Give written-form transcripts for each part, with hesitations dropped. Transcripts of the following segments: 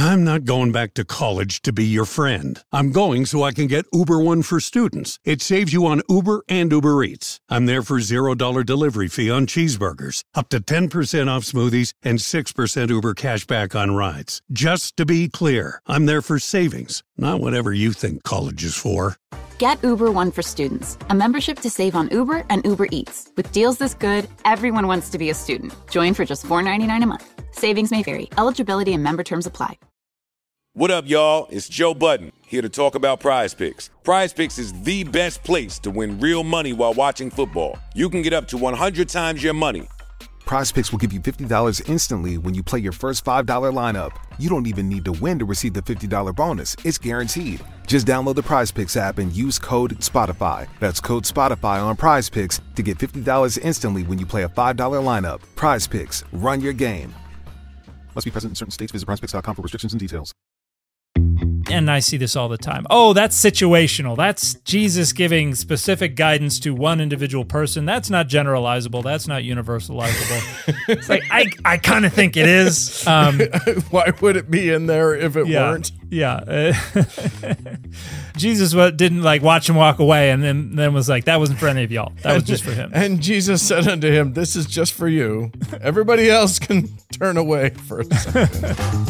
I'm not going back to college to be your friend. I'm going so I can get Uber One for students. It saves you on Uber and Uber Eats. I'm there for $0 delivery fee on cheeseburgers, up to 10% off smoothies, and 6% Uber cash back on rides. Just to be clear, I'm there for savings, not whatever you think college is for. Get Uber One for students, a membership to save on Uber and Uber Eats. With deals this good, everyone wants to be a student. Join for just $4.99 a month. Savings may vary. Eligibility and member terms apply. What up, y'all? It's Joe Budden, here to talk about Prize Picks. Prize Picks is the best place to win real money while watching football. You can get up to 100 times your money. Prize Picks will give you $50 instantly when you play your first $5 lineup. You don't even need to win to receive the $50 bonus. It's guaranteed. Just download the Prize Picks app and use code SPOTIFY. That's code SPOTIFY on Prize Picks to get $50 instantly when you play a $5 lineup. Prize Picks. Run your game. Must be present in certain states. Visit prizepicks.com for restrictions and details. And I see this all the time. Oh, that's situational. That's Jesus giving specific guidance to one individual person. That's not generalizable. That's not universalizable. It's like, I kind of think it is. Why would it be in there if it weren't? Yeah. Jesus didn't like watch him walk away and then was like, that wasn't for any of y'all. That was just for him. And Jesus said unto him, this is just for you. Everybody else can turn away for a second.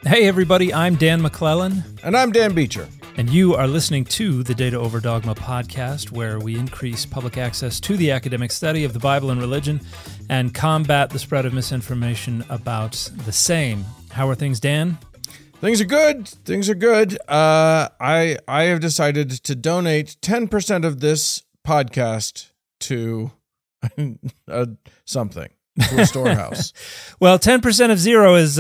Hey everybody, I'm Dan McClellan. And I'm Dan Beecher. And you are listening to the Data Over Dogma podcast, where we increase public access to the academic study of the Bible and religion and combat the spread of misinformation about the same. How are things, Dan? Things are good. Things are good. I have decided to donate 10% of this podcast to something. To a storehouse. Well, 10% of zero is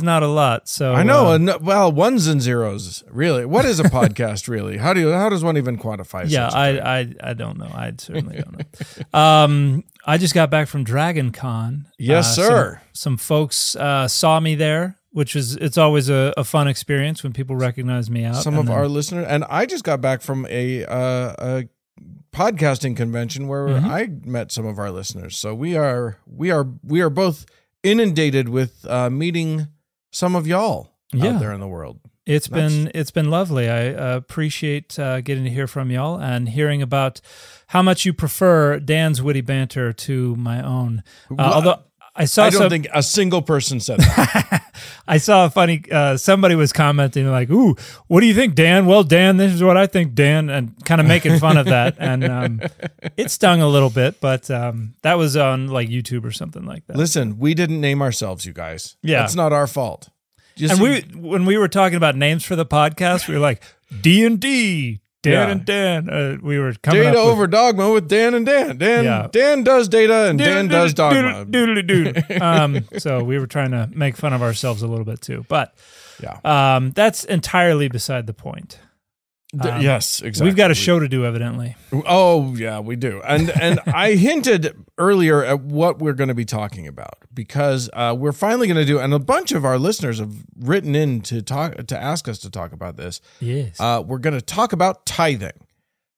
not a lot. So I know. Well, ones and zeros, really. What is a podcast, really? How does one even quantify? Yeah, I don't know. I certainly don't know. I just got back from Dragon Con. Yes, sir. Some folks saw me there, which is it's always a fun experience when people recognize me out. Some of our listeners, and I just got back from a podcasting convention where I met some of our listeners. So we are both inundated with meeting some of y'all out there in the world. It's been lovely. I appreciate getting to hear from y'all and hearing about how much you prefer Dan's witty banter to my own. Although I don't think a single person said that. I saw a funny, somebody was commenting like, ooh, what do you think, Dan? Well, Dan, this is what I think, Dan, and kind of making fun of that. And it stung a little bit, but that was on like YouTube or something like that. Listen, we didn't name ourselves, you guys. Yeah. That's not our fault. When we were talking about names for the podcast, we were like, D&D. Dan and Dan, we were coming Data up Over Dogma with Dan and Dan. Dan does data and Dan does dogma. So we were trying to make fun of ourselves a little bit too, but that's entirely beside the point. Yes, exactly. We've got a show to do, evidently. Oh, yeah, we do. And I hinted earlier at what we're going to be talking about because we're finally going to do, and a bunch of our listeners have written in to ask us to talk about this. Yes. We're going to talk about tithing.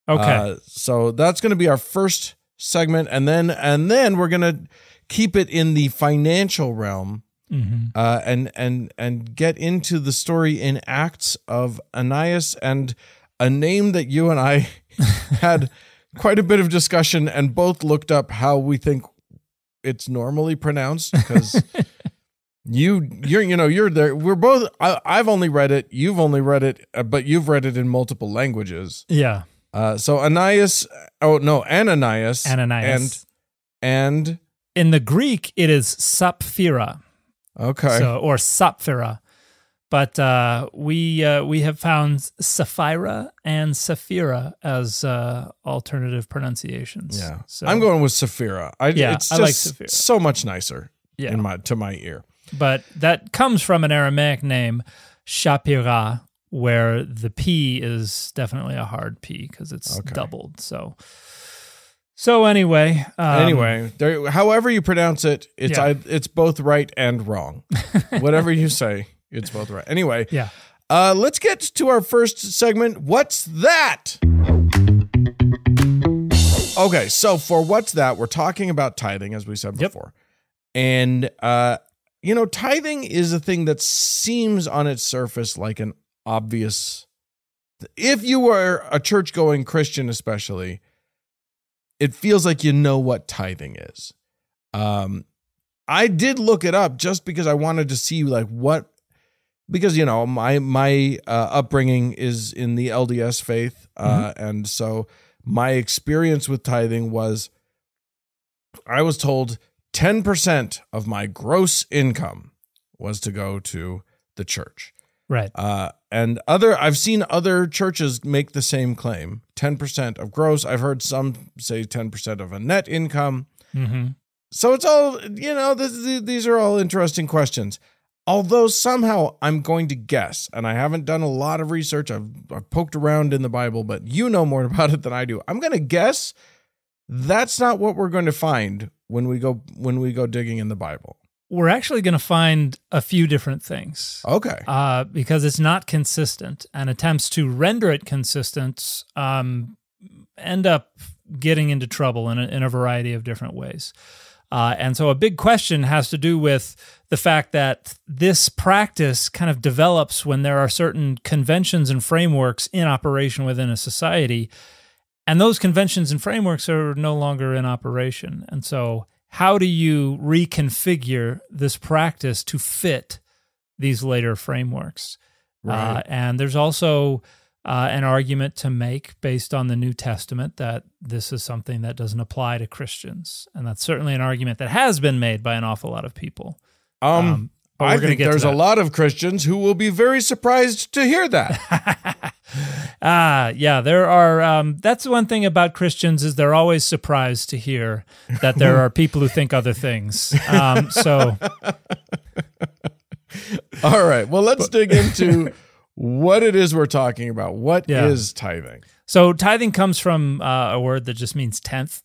Okay. So that's going to be our first segment, and then we're going to keep it in the financial realm. And get into the story in Acts of Ananias, and a name that you and I had quite a bit of discussion and both looked up how we think it's normally pronounced, because you're there. We're both. I've only read it. You've only read it, but you've read it in multiple languages. Yeah. So Ananias. Oh no, Ananias. Ananias. And in the Greek, it is Sapphira. Okay. Or Sapphira. But we have found Sapphira and Sapphira as alternative pronunciations. Yeah. So I'm going with Sapphira. It's just like Sapphira. So much nicer to my ear. But that comes from an Aramaic name, Shapira, where the P is definitely a hard P because it's doubled. So anyway, however you pronounce it, it's both right and wrong. Whatever you say, it's both right. Anyway, let's get to our first segment. What's that? Okay, so for What's That, we're talking about tithing, as we said before. And, tithing is a thing that seems on its surface like an obvious. If you were a church-going Christian especially, it feels like you know what tithing is. I did look it up just because I wanted to see because my upbringing is in the LDS faith, and so my experience with tithing was I was told 10% of my gross income was to go to the church. Right. And I've seen other churches make the same claim, 10% of gross. I've heard some say 10% of a net income. Mm-hmm. So it's all, these are all interesting questions. Although somehow I'm going to guess, and I haven't done a lot of research. I've poked around in the Bible, but you know more about it than I do. I'm going to guess that's not what we're going to find when we go digging in the Bible. We're actually going to find a few different things. Okay. Because it's not consistent, and attempts to render it consistent end up getting into trouble in a variety of different ways. And so a big question has to do with the fact that this practice kind of develops when there are certain conventions and frameworks in operation within a society, and those conventions and frameworks are no longer in operation. And so how do you reconfigure this practice to fit these later frameworks? Right. And there's also an argument to make based on the New Testament that this is something that doesn't apply to Christians. And that's certainly an argument that has been made by an awful lot of people. I think there's a lot of Christians who will be very surprised to hear that. Yeah, there are. That's one thing about Christians is they're always surprised to hear that there are people who think other things. So, all right. Well, let's dig into what it is we're talking about. What is tithing? So tithing comes from a word that just means tenth.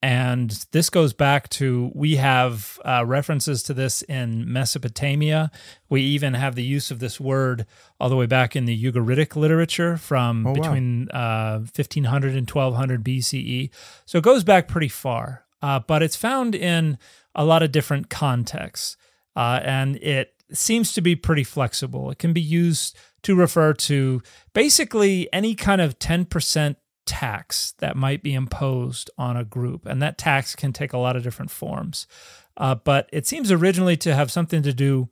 And this goes back to, we have references to this in Mesopotamia. We even have the use of this word all the way back in the Ugaritic literature from between 1500 and 1200 BCE. So it goes back pretty far, but it's found in a lot of different contexts. And it seems to be pretty flexible. It can be used to refer to basically any kind of 10% tax that might be imposed on a group. And that tax can take a lot of different forms. But it seems originally to have something to do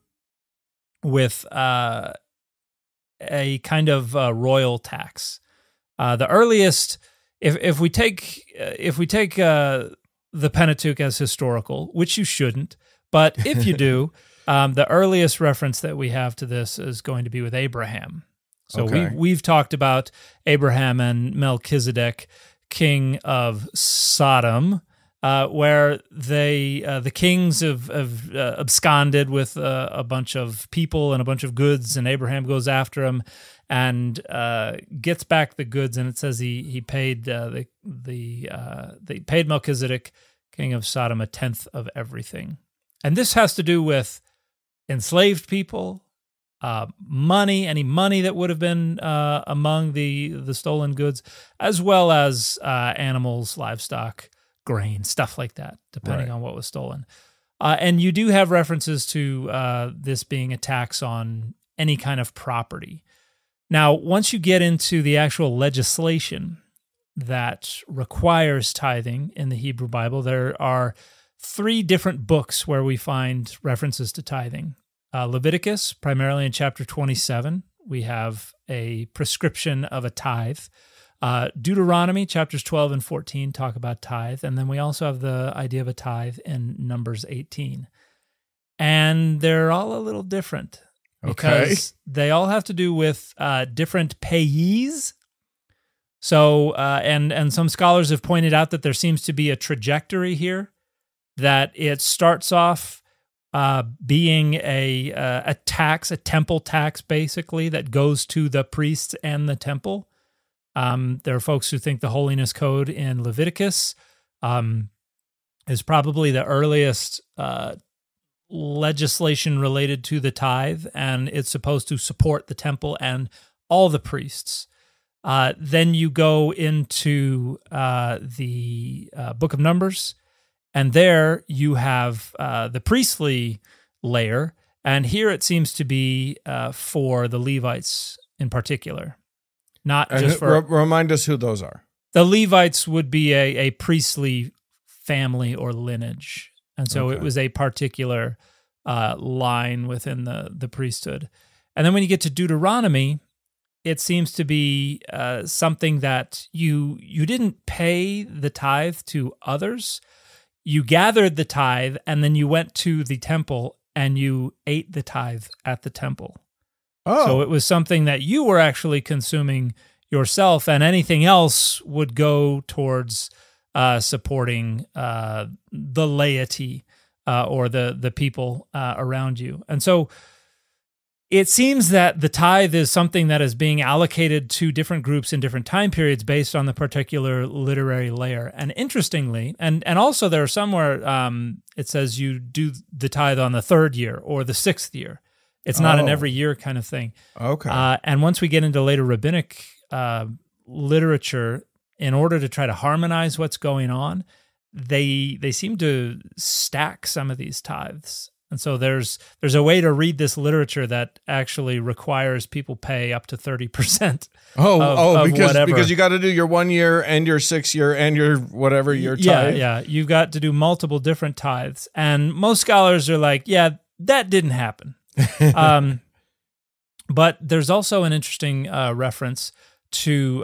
with a kind of royal tax. The earliest, if we take the Pentateuch as historical, which you shouldn't, but if you do, the earliest reference that we have to this is going to be with Abraham. So we've talked about Abraham and Melchizedek, king of Sodom, where the kings have absconded with a bunch of people and a bunch of goods, and Abraham goes after them and gets back the goods, and it says he paid they paid Melchizedek, king of Sodom, 1/10 of everything, and this has to do with enslaved people. Money, any money that would have been among the stolen goods, as well as animals, livestock, grain, stuff like that, depending on what was stolen. And you do have references to this being a tax on any kind of property. Now, once you get into the actual legislation that requires tithing in the Hebrew Bible, there are 3 different books where we find references to tithing. Leviticus, primarily in chapter 27, we have a prescription of a tithe. Deuteronomy, chapters 12 and 14, talk about tithe. And then we also have the idea of a tithe in Numbers 18. And they're all a little different because they all have to do with different payees. So, and some scholars have pointed out that there seems to be a trajectory here, that it starts off being a tax, a temple tax, basically, that goes to the priests and the temple. There are folks who think the Holiness Code in Leviticus is probably the earliest legislation related to the tithe, and it's supposed to support the temple and all the priests. Then you go into the Book of Numbers, And there you have the priestly layer, and here it seems to be for the Levites in particular. Not just for... Remind us who those are. The Levites would be a priestly family or lineage. And so it was a particular line within the priesthood. And then when you get to Deuteronomy, it seems to be something that you didn't pay the tithe to others. You gathered the tithe, and then you went to the temple and you ate the tithe at the temple. Oh. So it was something that you were actually consuming yourself, and anything else would go towards supporting the laity or the people around you. And so it seems that the tithe is something that is being allocated to different groups in different time periods based on the particular literary layer. And interestingly, and also there are some where it says you do the tithe on the 3rd year or the 6th year. It's not an every year kind of thing. Okay. And once we get into later rabbinic literature, in order to try to harmonize what's going on, they seem to stack some of these tithes. And so there's a way to read this literature that actually requires people pay up to 30%. Because you got to do your 1 year and your 6 year and your whatever your tithe. Yeah, you've got to do multiple different tithes. And most scholars are like, yeah, that didn't happen. But there's also an interesting reference to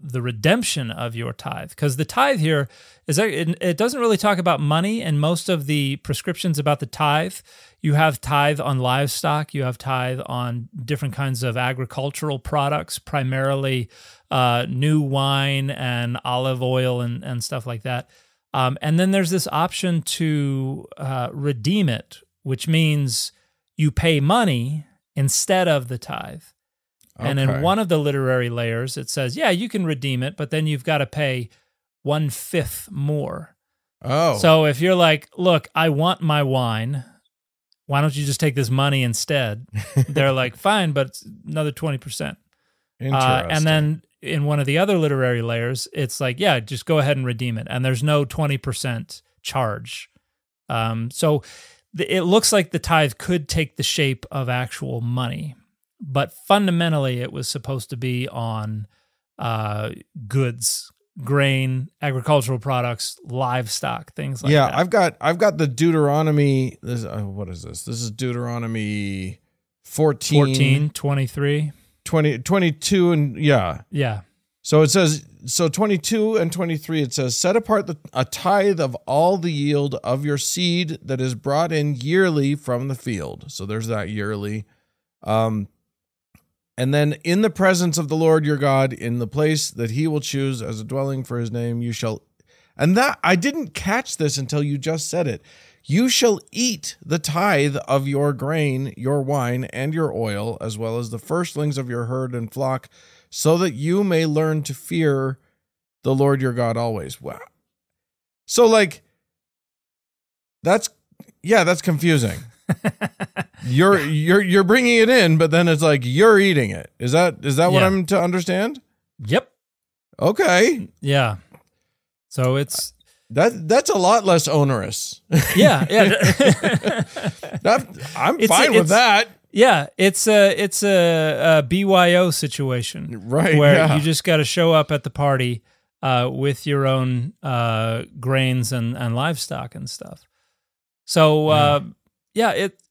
the redemption of your tithe, because the tithe here it doesn't really talk about money. And most of the prescriptions about the tithe, you have tithe on livestock, you have tithe on different kinds of agricultural products, primarily new wine and olive oil and stuff like that. And then there's this option to redeem it, which means you pay money instead of the tithe. And in one of the literary layers, it says, yeah, you can redeem it, but then you've got to pay 1/5 more. Oh. So if you're like, look, I want my wine, why don't you just take this money instead? They're like, fine, but it's another 20%. Interesting. And then in one of the other literary layers, it's like, yeah, just go ahead and redeem it. And there's no 20% charge. So it looks like the tithe could take the shape of actual money. But fundamentally, it was supposed to be on goods, grain, agricultural products, livestock, things like that. Yeah, I've got the Deuteronomy. What is this? This is Deuteronomy 14, 23, 22, and yeah. So it says 22 and 23. It says, set apart a tithe of all the yield of your seed that is brought in yearly from the field. So there's that yearly. And then in the presence of the Lord your God, in the place that he will choose as a dwelling for his name, you shall, and that, I didn't catch this until you just said it. You shall eat the tithe of your grain, your wine, and your oil, as well as the firstlings of your herd and flock, so that you may learn to fear the Lord your God always. Wow. So that's confusing. You're bringing it in, but then it's like you're eating it. Is that what I'm to understand? Yep. Okay. Yeah. So it's that's a lot less onerous. Yeah. I'm fine with that. Yeah, it's a BYO situation, right? Where you just got to show up at the party with your own grains and livestock and stuff. So.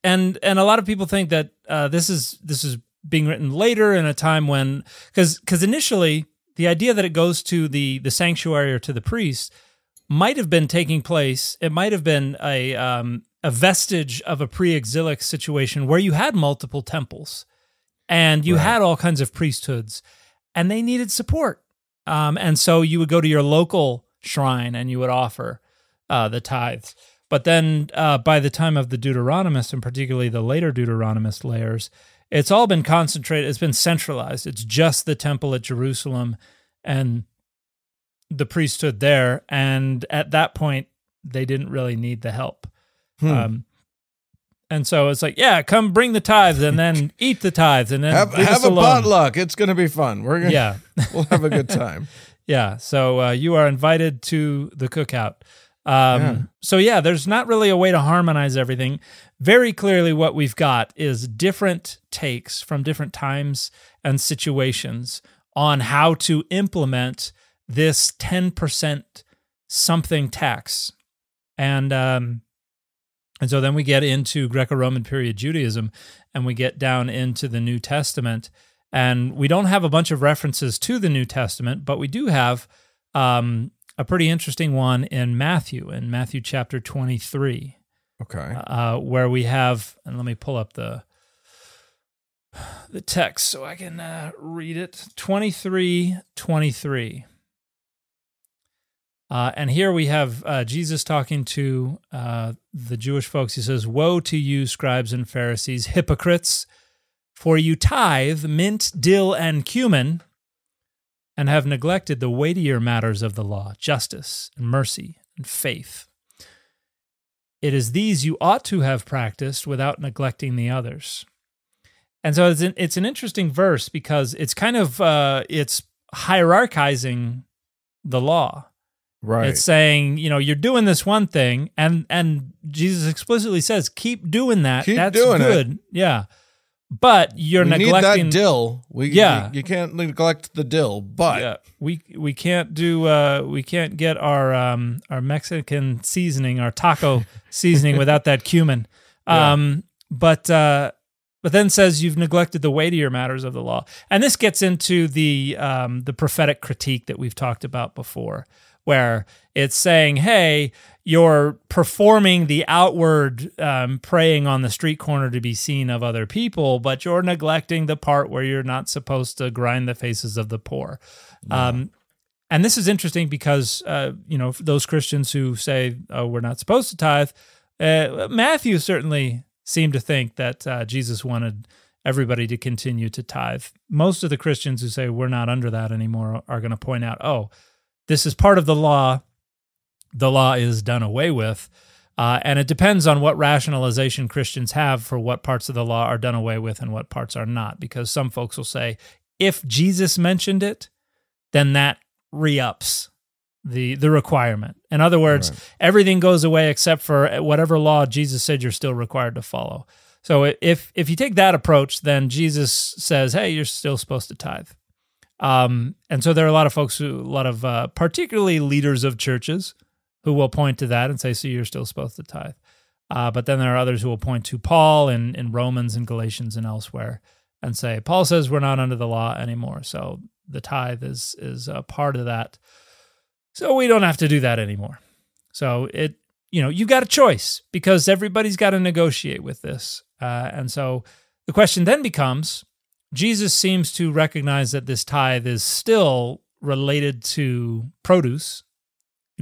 And a lot of people think that this is being written later in a time when, because initially the idea that it goes to the sanctuary or to the priest might have been taking place. It might have been a vestige of a pre-exilic situation where you had multiple temples and you had all kinds of priesthoods, and they needed support. And so you would go to your local shrine and you would offer the tithes. But then by the time of the Deuteronomists, and particularly the later Deuteronomist layers, it's all been concentrated, it's been centralized. It's just the temple at Jerusalem and the priesthood there. And at that point, they didn't really need the help. And so it's like, yeah, come bring the tithes and then eat the tithes and then have a potluck. It's going to be fun. We'll have a good time. Yeah. So you are invited to the cookout. So yeah, there's not really a way to harmonize everything. Very clearly what we've got is different takes from different times and situations on how to implement this 10% something tax. And so then we get into Greco-Roman period Judaism, and we get down into the New Testament. And we don't have a bunch of references to the New Testament, but we do have a pretty interesting one in Matthew chapter 23. Okay. Where we have, and let me pull up the text so I can read it. 23:23. And here we have Jesus talking to the Jewish folks. He says, "Woe to you, scribes and Pharisees, hypocrites, for you tithe mint, dill, and cumin, and have neglected the weightier matters of the law, justice and mercy and faith. It is these you ought to have practiced without neglecting the others." And so it's an interesting verse because it's kind of it's hierarchizing the law. Right. It's saying, you're doing this one thing, and Jesus explicitly says, keep doing that. That's doing good. it. Yeah. But you're neglecting need that dill. You can't neglect the dill, but we can't do we can't get our Mexican seasoning, our taco seasoning without that cumin. But then says you've neglected the weightier matters of the law. And this gets into the prophetic critique that we've talked about before, where it's saying, hey, you're performing the outward praying on the street corner to be seen of other people, but you're neglecting the part where you're not supposed to grind the faces of the poor. And this is interesting because, those Christians who say, oh, we're not supposed to tithe, Matthew certainly seemed to think that Jesus wanted everybody to continue to tithe. Most of the Christians who say we're not under that anymore are going to point out, oh, this is part of the law. The law is done away with. And it depends on what rationalization Christians have for what parts of the law are done away with and what parts are not. Because some folks will say, if Jesus mentioned it, then that re-ups the requirement. In other words, everything goes away except for whatever law Jesus said you're still required to follow. So if you take that approach, then Jesus says, hey, you're still supposed to tithe. And so there are a lot of folks particularly leaders of churches who will point to that and say, so you're still supposed to tithe. But then there are others who will point to Paul in Romans and Galatians and elsewhere and say, Paul says we're not under the law anymore. So the tithe is a part of that. So we don't have to do that anymore. So you got a choice because everybody's got to negotiate with this. And so the question then becomes, Jesus seems to recognize that this tithe is still related to produce,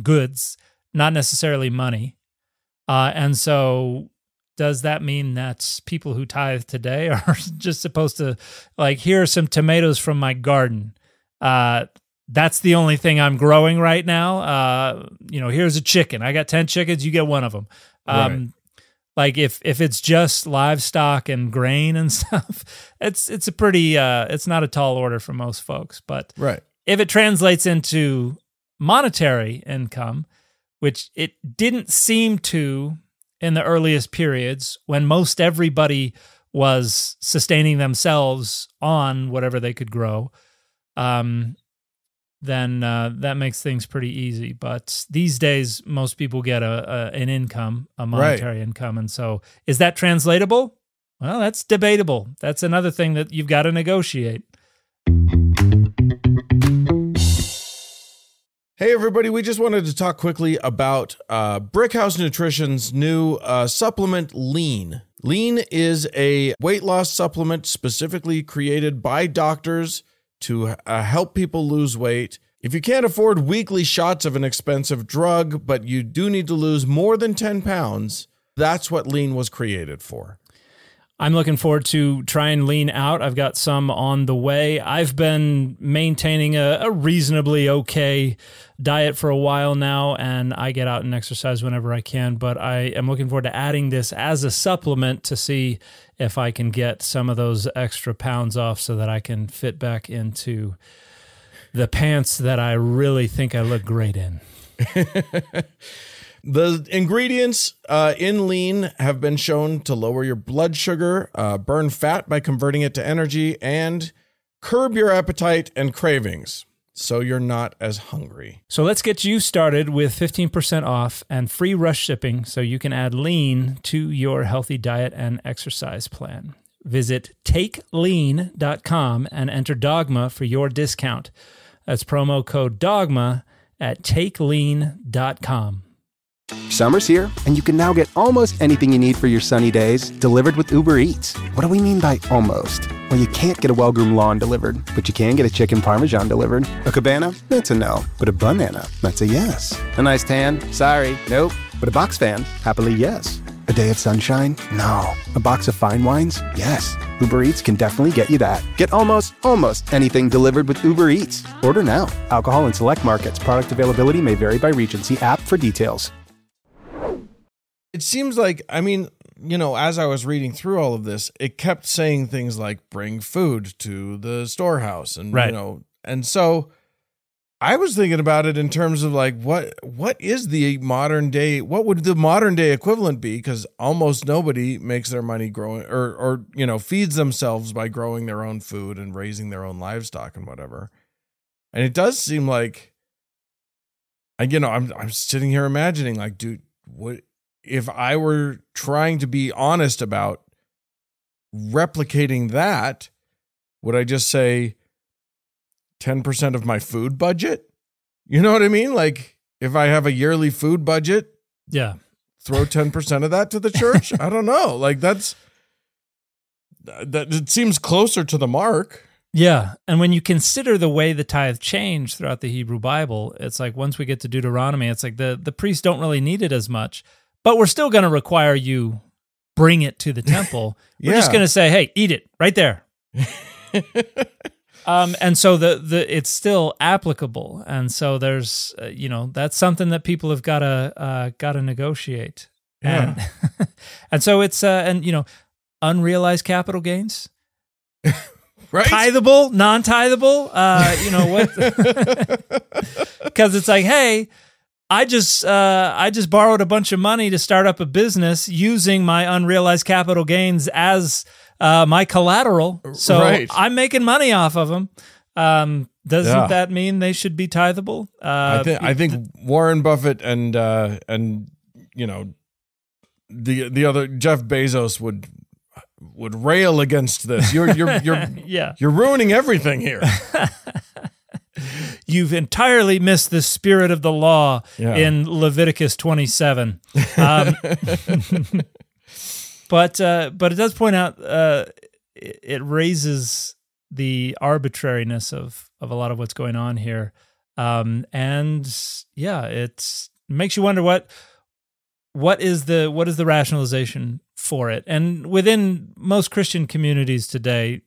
goods, not necessarily money. And so does that mean that people who tithe today are just supposed to, here are some tomatoes from my garden. That's the only thing I'm growing right now. Here's a chicken. I got 10 chickens, you get one of them. If it's just livestock and grain and stuff, it's a pretty it's not a tall order for most folks. But if it translates into monetary income, which it didn't seem to in the earliest periods when most everybody was sustaining themselves on whatever they could grow, then that makes things pretty easy. But these days, most people get an income, a monetary income. And so is that translatable? Well, that's debatable. That's another thing that you've got to negotiate. Hey, everybody. We just wanted to talk quickly about Brickhouse Nutrition's new supplement, Lean. Lean is a weight loss supplement specifically created by doctors to help people lose weight. If you can't afford weekly shots of an expensive drug, but you do need to lose more than 10 pounds, that's what Lean was created for. I'm looking forward to trying Lean out. I've got some on the way. I've been maintaining a reasonably okay diet for a while now, and I get out and exercise whenever I can, but I am looking forward to adding this as a supplement to see if I can get some of those extra pounds off so that I can fit back into the pants that I really think I look great in. The ingredients in lean have been shown to lower your blood sugar, burn fat by converting it to energy, and curb your appetite and cravings, so you're not as hungry. So let's get you started with 15% off and free rush shipping so you can add lean to your healthy diet and exercise plan. Visit takelean.com and enter Dogma for your discount. That's promo code DOGMA at takelean.com. Summer's here, and you can now get almost anything you need for your sunny days delivered with Uber Eats. What do we mean by almost? Well, you can't get a well-groomed lawn delivered, but you can get a chicken parmesan delivered. A cabana? That's a no. But a banana? That's a yes. A nice tan? Sorry, nope. But a box fan? Happily, yes. A day of sunshine? No. A box of fine wines? Yes. Uber Eats can definitely get you that. Get almost anything delivered with Uber Eats. Order now. Alcohol in select markets. Product availability may vary by region. See app for details. It seems like, I mean, you know, as I was reading through all of this, it kept saying things like bring food to the storehouse and, right. You know, and so I was thinking about it in terms of like, what is the modern day, what would the modern day equivalent be? Because almost nobody makes their money growing or, you know, feeds themselves by growing their own food and raising their own livestock and whatever. And it does seem like, you know, I'm sitting here imagining like, dude, what, if I were trying to be honest about replicating that, would I just say 10% of my food budget? You know what I mean? Like if I have a yearly food budget, yeah, throw 10% of that to the church. I don't know. Like that it seems closer to the mark. Yeah. And when you consider the way the tithe changed throughout the Hebrew Bible, it's like once we get to Deuteronomy, it's like the priests don't really need it as much. But we're still going to require you bring it to the temple. We're just going to say, hey, eat it right there. And so it's still applicable. And so there's, you know, that's something that people have got to negotiate. Yeah. And so it's, and you know, unrealized capital gains. Right. Tithable, non-tithable, you know what? Because it's like, hey, I just borrowed a bunch of money to start up a business using my unrealized capital gains as my collateral. So right. I'm making money off of them. Doesn't that mean they should be tithable? I think Warren Buffett and you know the other Jeff Bezos would rail against this. You're yeah. You're ruining everything here. You've entirely missed the spirit of the law in Leviticus 27. But it does point out it raises the arbitrariness of a lot of what's going on here. And yeah, it makes you wonder what is the rationalization for it. And within most Christian communities today,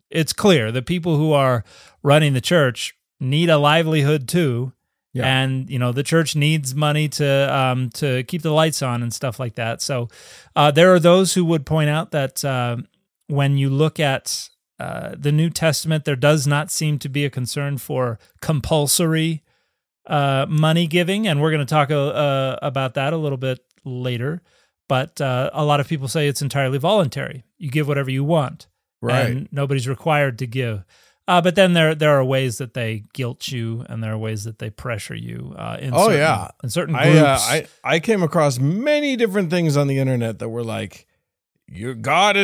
it's clear the people who are running the church need a livelihood too. Yeah. And, you know, the church needs money to keep the lights on and stuff like that. So there are those who would point out that when you look at the New Testament, there does not seem to be a concern for compulsory money giving. And we're going to talk about that a little bit later. But a lot of people say it's entirely voluntary. You give whatever you want. Right. And nobody's required to give. But then there are ways that they guilt you, and there are ways that they pressure you. In certain groups. I came across many different things on the internet that were like, God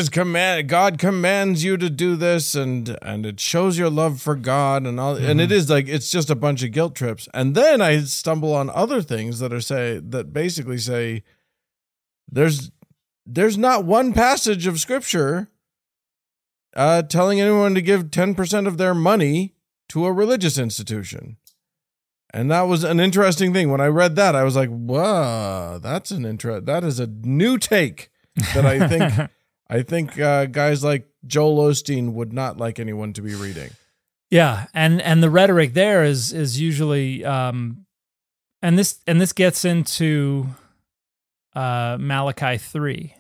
commands you to do this, and it shows your love for God, and all. Mm-hmm. And it is like it's just a bunch of guilt trips. And then I stumble on other things that basically say there's not one passage of Scripture telling anyone to give 10% of their money to a religious institution. And that was an interesting thing. When I read that, I was like, "Wow, that is a new take that I think guys like Joel Osteen would not like anyone to be reading." Yeah, and the rhetoric there is usually and this gets into Malachi 3.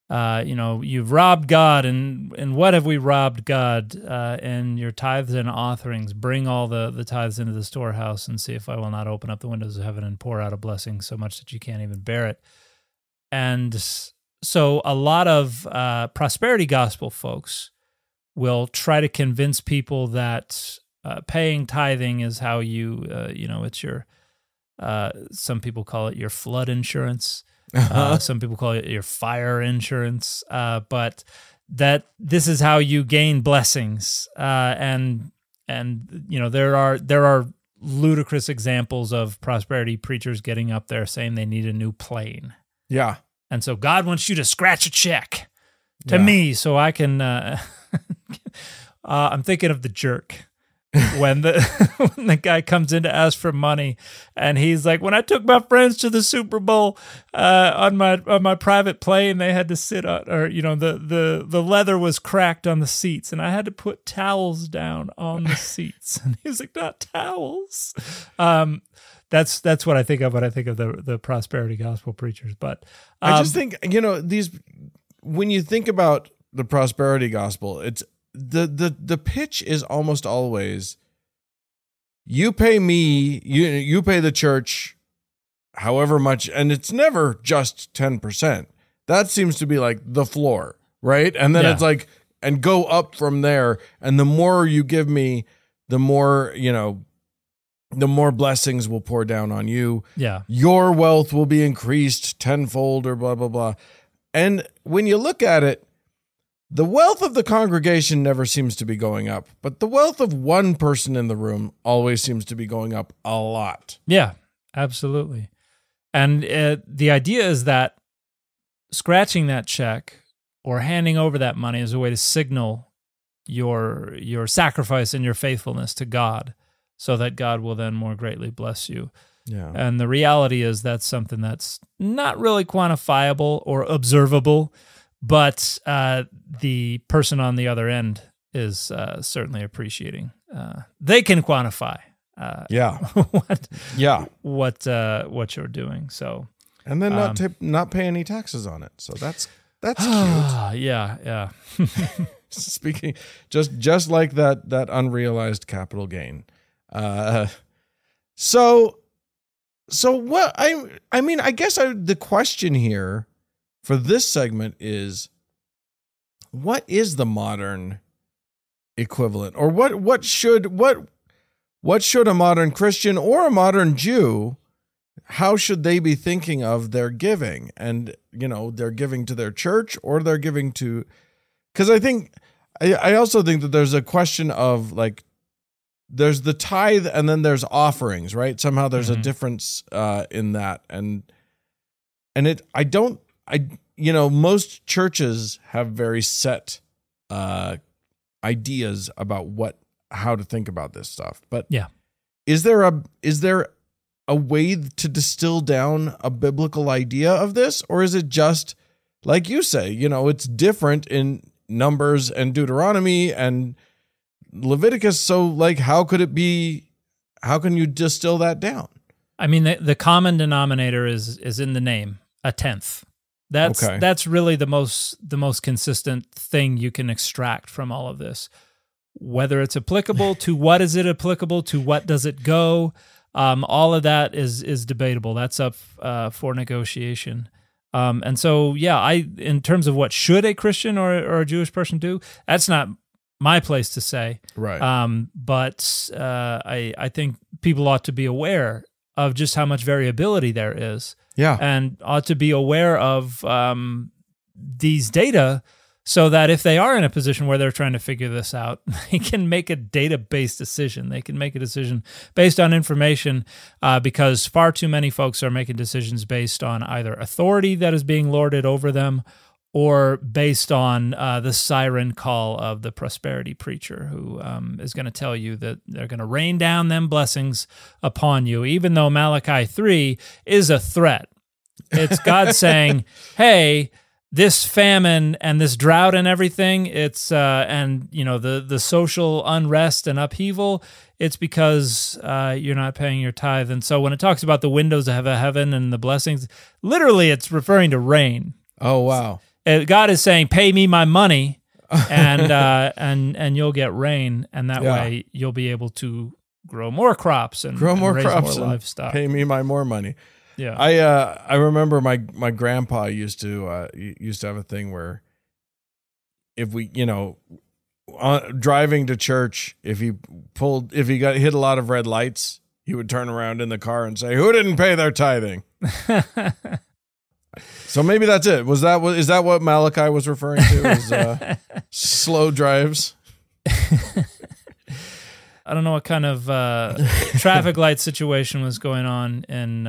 you've robbed God, and what have we robbed God? And your tithes and offerings, bring all the tithes into the storehouse and see if I will not open up the windows of heaven and pour out a blessing so much that you can't even bear it. And so a lot of prosperity gospel folks will try to convince people that paying tithing is how you, it's your, some people call it your flood insurance. Some people call it your fire insurance, but that this is how you gain blessings. And there are ludicrous examples of prosperity preachers getting up there saying they need a new plane. Yeah. And so God wants you to scratch a check to me so I can, I'm thinking of The Jerk. When the guy comes in to ask for money, and he's like, "When I took my friends to the Super Bowl on my private plane, they had to sit on, or the leather was cracked on the seats, and I had to put towels down on the seats." And he's like, "Not towels." That's what I think of when I think of the prosperity gospel preachers. But I just think these, when you think about the prosperity gospel, it's. The pitch is almost always, you pay me, you pay the church however much, and it's never just 10%. That seems to be like the floor, right? And then it's like, and go up from there, and the more you give me, the more, the more blessings will pour down on you. Yeah. Your wealth will be increased tenfold or blah, blah, blah. And when you look at it, the wealth of the congregation never seems to be going up, but the wealth of one person in the room always seems to be going up a lot. Yeah, absolutely. And the idea is that scratching that check or handing over that money is a way to signal your sacrifice and your faithfulness to God, so that God will then more greatly bless you. Yeah. And the reality is that's something that's not really quantifiable or observable, but the person on the other end is certainly appreciating. They can quantify. What you're doing. So, and then not pay any taxes on it. So that's cute. Yeah. Speaking just like that unrealized capital gain. So what I mean, I guess the question here for this segment is, what is the modern equivalent, or what should a modern Christian or a modern Jew, how should they be thinking of their giving? And they're giving to their church, or they're giving to, because I also think that there's a question of, like, there's the tithe and then there's offerings, right? Somehow there's a difference in that, and most churches have very set ideas about how to think about this stuff. But is there a way to distill down a biblical idea of this, or is it just like you say? It's different in Numbers and Deuteronomy and Leviticus. So, like, how can you distill that down? I mean, the common denominator is in the name, a tenth. That's really the most consistent thing you can extract from all of this. Whether it's applicable to what is it applicable to, what does it go? All of that is debatable. That's up for negotiation. And so, in terms of what should a Christian or a Jewish person do, that's not my place to say. Right. But I think people ought to be aware of just how much variability there is. Yeah. And ought to be aware of these data, so that if they are in a position where they're trying to figure this out, they can make a data-based decision. They can make a decision based on information, because far too many folks are making decisions based on either authority that is being lorded over them, or based on the siren call of the prosperity preacher who is going to tell you that they're going to rain down them blessings upon you, even though Malachi 3 is a threat. It's God saying, hey, this famine and this drought and everything, it's the social unrest and upheaval, it's because you're not paying your tithe. And so when it talks about the windows of heaven and the blessings, literally it's referring to rain. Oh, wow. God is saying, "Pay me my money, and you'll get rain, and that way you'll be able to grow more crops and raise more livestock. Pay me my more money." Yeah, I remember my grandpa used to have a thing where if we, driving to church, if he got hit a lot of red lights, he would turn around in the car and say, "Who didn't pay their tithing?" So maybe that's it. Is that what Malachi was referring to? Is slow drives? I don't know what kind of traffic light situation was going on in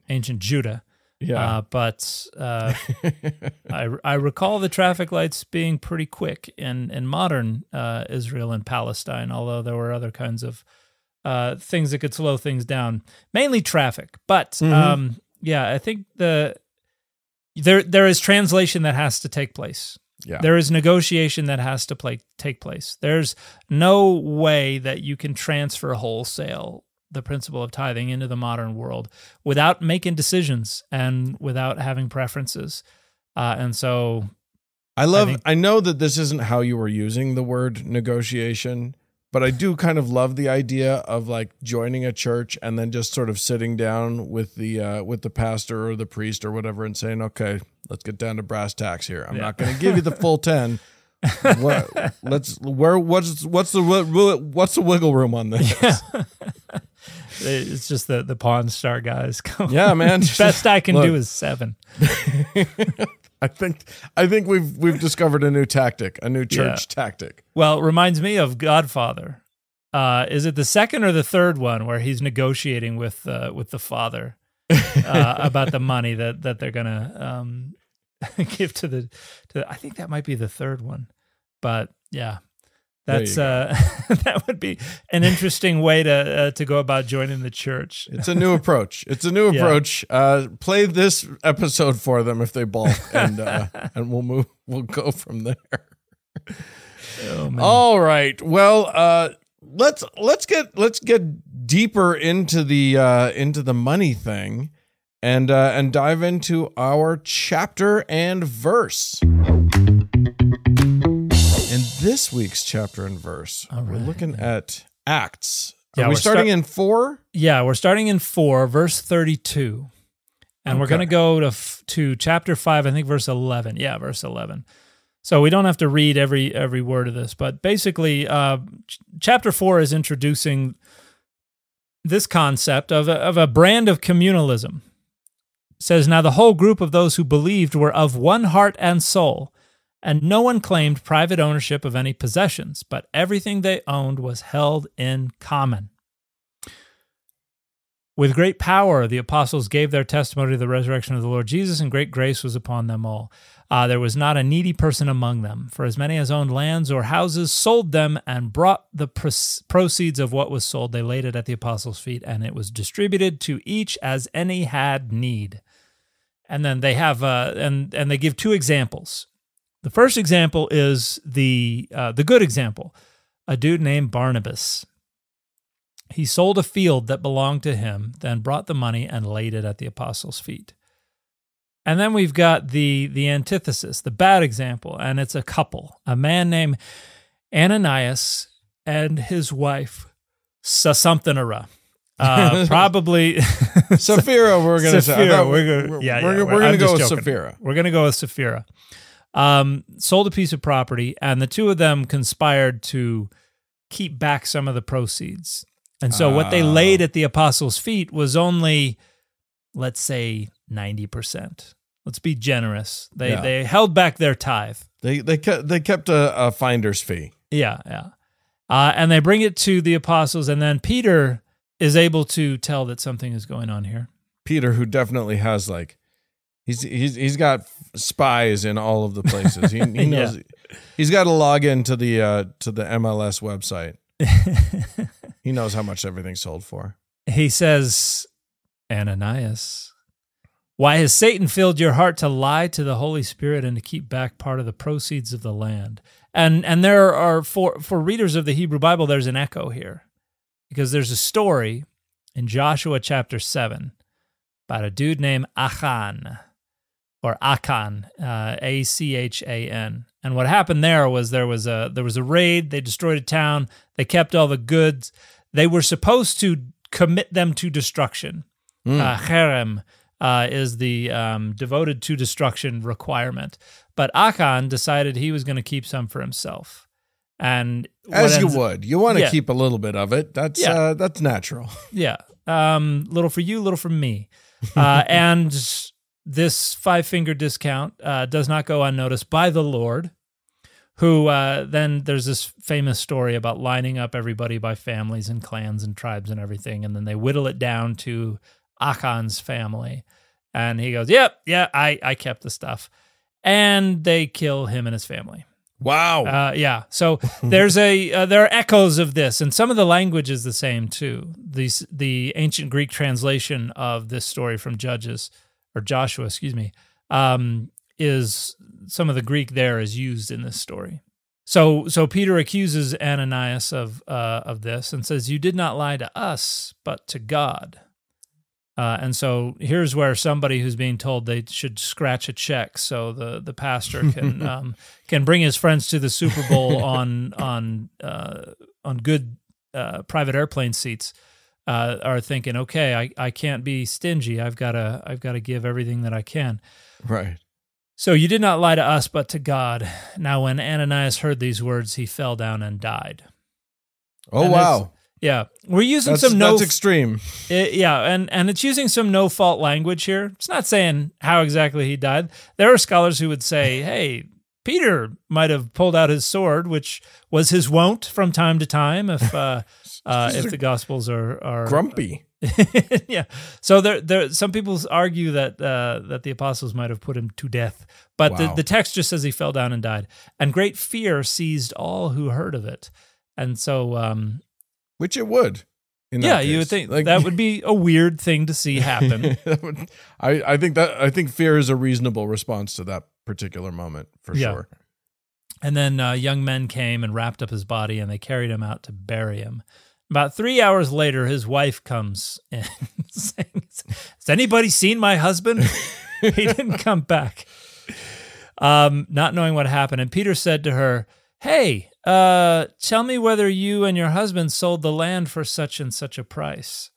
ancient Judah. Yeah, but I recall the traffic lights being pretty quick in modern Israel and Palestine, although there were other kinds of things that could slow things down, mainly traffic. But I think there is translation that has to take place. Yeah. There is negotiation that has to take place. There's no way that you can transfer wholesale the principle of tithing into the modern world without making decisions and without having preferences. And so I know that this isn't how you were using the word negotiation, but I do kind of love the idea of like joining a church and then just sort of sitting down with the pastor or the priest or whatever and saying, "Okay, let's get down to brass tacks here. I'm not going to give you the full 10. What's the wiggle room on this?" Yeah. It's just the Pawn Star guys. Yeah, man. Best I can do is 7. I think we've discovered a new tactic, a new church tactic. Well, it reminds me of Godfather. Is it the second or the third one where he's negotiating with the father about the money that they're gonna give to the? I think that might be the third one, but yeah. That's that would be an interesting way to go about joining the church. It's a new approach. Play this episode for them if they balk, and we'll go from there. Oh, man. All right. Well, let's get deeper into the money thing, and dive into our chapter and verse. In this week's chapter and verse, we're looking at Acts. Are we starting in 4? Yeah, we're starting in 4, verse 32. And we're going to go to chapter 5, I think verse 11. Yeah, verse 11. So we don't have to read every word of this, but basically chapter 4 is introducing this concept of a brand of communalism. It says, "Now the whole group of those who believed were of one heart and soul, and no one claimed private ownership of any possessions, but everything they owned was held in common. With great power, the apostles gave their testimony to the resurrection of the Lord Jesus, and great grace was upon them all. There was not a needy person among them, for as many as owned lands or houses sold them and brought the proceeds of what was sold. They laid it at the apostles' feet, and it was distributed to each as any had need." And then they have, and they give 2 examples. The first example is the good example, a dude named Barnabas. He sold a field that belonged to him, then brought the money and laid it at the apostles' feet. And then we've got the antithesis, the bad example, and it's a couple, a man named Ananias and his wife, Sapphira. Probably Sapphira. We're going to say. We're going to go with Sapphira. We're going to go with Sapphira. Sold a piece of property, and the 2 of them conspired to keep back some of the proceeds. And so what they laid at the apostles' feet was only, let's say, 90%. Let's be generous. They held back their tithe. They kept a finder's fee. Yeah. And they bring it to the apostles, and then Peter is able to tell that something is going on here. Peter, who definitely has he's got spies in all of the places. He knows he's got to log into the MLS website. He knows how much everything's sold for. He says, "Ananias, why has Satan filled your heart to lie to the Holy Spirit and to keep back part of the proceeds of the land?" And there are for readers of the Hebrew Bible, there's an echo here, because there's a story in Joshua chapter 7 about a dude named Achan. or Achan, Achan. And what happened there was there was a raid. They destroyed a town. They kept all the goods. They were supposed to commit them to destruction. Cherem is the devoted to destruction requirement. But Achan decided he was going to keep some for himself. And as you would, you want to keep a little bit of it. That's natural. Yeah, little for you, little for me. And this 5-finger discount does not go unnoticed by the Lord, who then there's this famous story about lining up everybody by families and clans and tribes and everything, and then they whittle it down to Achan's family, and he goes, I kept the stuff, and they kill him and his family. Wow. So there are echoes of this, and some of the language is the same too. The ancient Greek translation of this story from Joshua, is some of the Greek there is used in this story. So Peter accuses Ananias of this and says, "You did not lie to us, but to God." And so here's where somebody who's being told they should scratch a check so the pastor can bring his friends to the Super Bowl on good private airplane seats are thinking, okay, I can't be stingy. I've got to give everything that I can. Right. So you did not lie to us, but to God. Now, when Ananias heard these words, he fell down and died. Oh, wow. Yeah, we're using that's extreme. And it's using some no-fault language here. It's not saying how exactly he died. There are scholars who would say, hey, Peter might have pulled out his sword, which was his wont from time to time if the Gospels are grumpy. Yeah. So there some people argue that the apostles might have put him to death, but wow. the text just says he fell down and died. And great fear seized all who heard of it. And so... which it would. You would think that would be a weird thing to see happen. I think fear is a reasonable response to that particular moment for sure. And then young men came and wrapped up his body, and they carried him out to bury him. About 3 hours later, his wife comes in saying, "Has anybody seen my husband?" He didn't come back, not knowing what happened. And Peter said to her, "Hey, tell me whether you and your husband sold the land for such and such a price."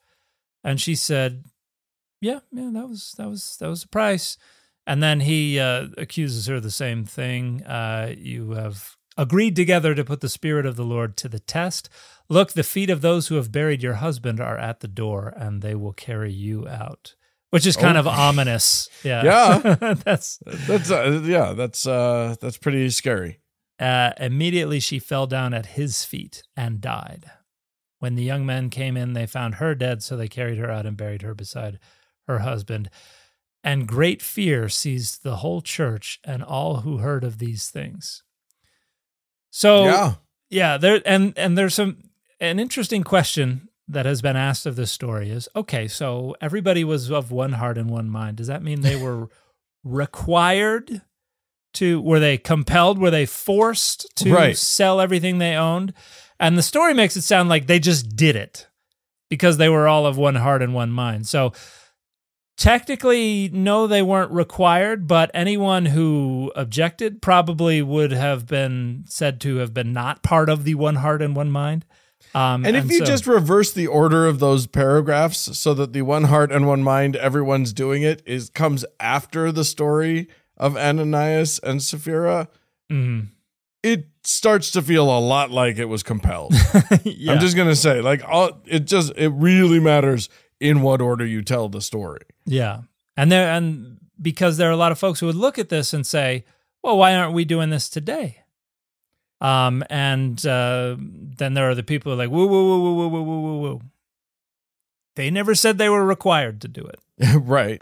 And she said, yeah, that was the price. And then he accuses her of the same thing. You have agreed together to put the Spirit of the Lord to the test. Look, the feet of those who have buried your husband are at the door, and they will carry you out. Which is kind of ominous. Yeah. That's pretty scary. Immediately she fell down at his feet and died. When the young men came in, they found her dead, so they carried her out and buried her beside her husband. And great fear seized the whole church and all who heard of these things. So, there's an interesting question that has been asked of this story is, okay, so everybody was of one heart and one mind. Does that mean they were required to, were they compelled, were they forced to sell everything they owned? And the story makes it sound like they just did it because they were all of one heart and one mind. So technically, no, they weren't required, but anyone who objected probably would have been said to have been not part of the one heart and one mind. And if you just reverse the order of those paragraphs so that the one heart and one mind, everyone's doing it, comes after the story of Ananias and Sapphira, it starts to feel a lot like it was compelled. I'm just going to say, it really matters in what order you tell the story. Yeah. And because there are a lot of folks who would look at this and say, well, why aren't we doing this today? Then there are the people who are like, woo. They never said they were required to do it. Right.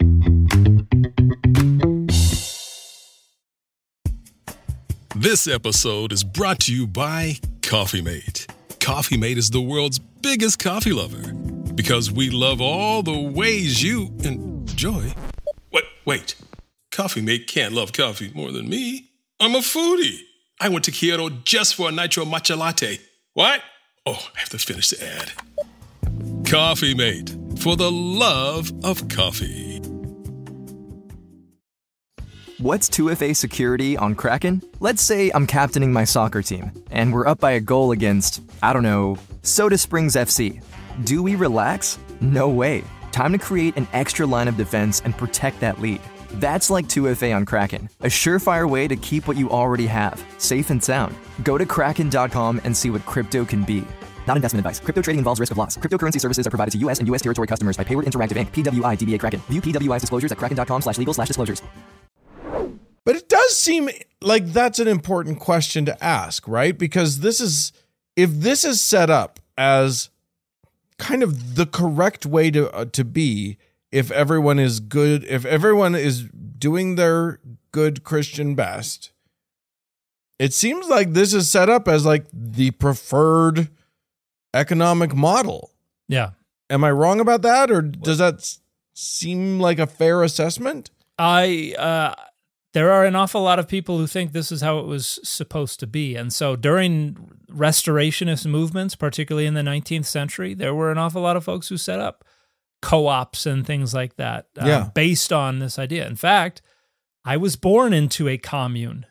This episode is brought to you by Coffee Mate. Coffee Mate is the world's biggest coffee lover because we love all the ways you enjoy. Wait. Coffee Mate can't love coffee more than me. I'm a foodie. I went to Kyoto just for a nitro matcha latte. What? Oh, I have to finish the ad. Coffee Mate, for the love of coffee. What's 2FA security on Kraken? Let's say I'm captaining my soccer team, and we're up by a goal against, I don't know, Soda Springs FC. Do we relax? No way. Time to create an extra line of defense and protect that lead. That's like 2FA on Kraken, a surefire way to keep what you already have, safe and sound. Go to kraken.com and see what crypto can be. Not investment advice. Crypto trading involves risk of loss. Cryptocurrency services are provided to U.S. and U.S. territory customers by Payward Interactive Inc., PWI, DBA Kraken. View PWI's disclosures at kraken.com/legal/disclosures. But it does seem like that's an important question to ask, right? Because if this is set up as kind of the correct way to be, if everyone is good, if everyone is doing their good Christian best, it seems like this is set up as like the preferred economic model. Yeah. Am I wrong about that, or does that seem like a fair assessment? There are an awful lot of people who think this is how it was supposed to be. And so during restorationist movements, particularly in the 19th century, there were an awful lot of folks who set up co-ops and things like that based on this idea. In fact, I was born into a commune